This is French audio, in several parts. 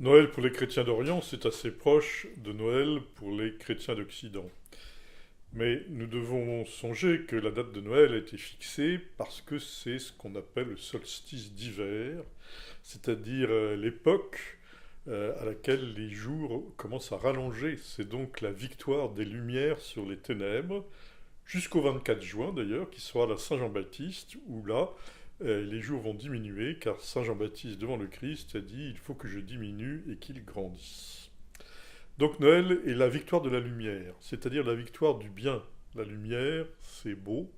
Noël pour les chrétiens d'Orient, c'est assez proche de Noël pour les chrétiens d'Occident. Mais nous devons songer que la date de Noël a été fixée parce que c'est ce qu'on appelle le solstice d'hiver, c'est-à-dire l'époque à laquelle les jours commencent à rallonger. C'est donc la victoire des lumières sur les ténèbres, jusqu'au 24 juin d'ailleurs, qui sera la Saint-Jean-Baptiste, où là, les jours vont diminuer, car Saint Jean-Baptiste, devant le Christ, a dit il faut que je diminue et qu'il grandisse. Donc Noël est la victoire de la lumière, c'est-à-dire la victoire du bien. La lumière, c'est beau,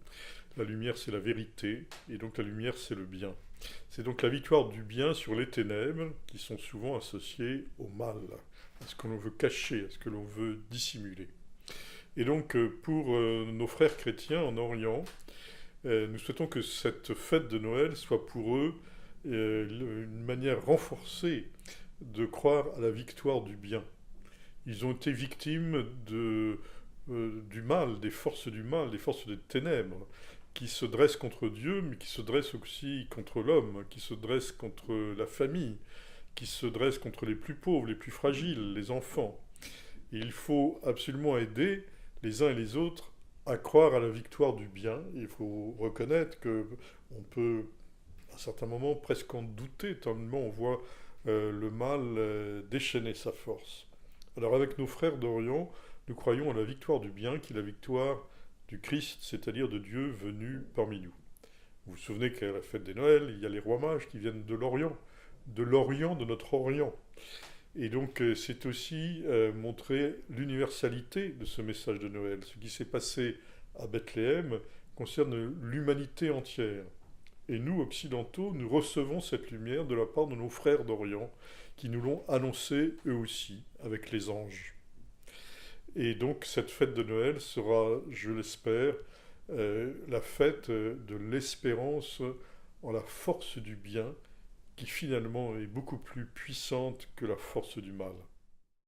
la lumière, c'est la vérité, et donc la lumière, c'est le bien. C'est donc la victoire du bien sur les ténèbres, qui sont souvent associées au mal, à ce que l'on veut cacher, à ce que l'on veut dissimuler. Et donc pour nos frères chrétiens en Orient, nous souhaitons que cette fête de Noël soit pour eux une manière renforcée de croire à la victoire du bien. Ils ont été victimes du mal, des forces des ténèbres, qui se dressent contre Dieu, mais qui se dressent aussi contre l'homme, qui se dressent contre la famille, qui se dressent contre les plus pauvres, les plus fragiles, les enfants. Et il faut absolument aider les uns et les autres à croire à la victoire du bien. Il faut reconnaître que on peut, à un certain moment, presque en douter, tellement on voit le mal déchaîner sa force. Alors avec nos frères d'Orient, nous croyons à la victoire du bien, qui est la victoire du Christ, c'est-à-dire de Dieu venu parmi nous. Vous vous souvenez qu'à la fête des Noëls, il y a les rois mages qui viennent de l'Orient, de notre Orient. Et donc c'est aussi montrer l'universalité de ce message de Noël. Ce qui s'est passé à Bethléem concerne l'humanité entière. Et nous, occidentaux, nous recevons cette lumière de la part de nos frères d'Orient qui nous l'ont annoncé eux aussi avec les anges. Et donc cette fête de Noël sera, je l'espère, la fête de l'espérance en la force du bien qui finalement est beaucoup plus puissante que la force du mal.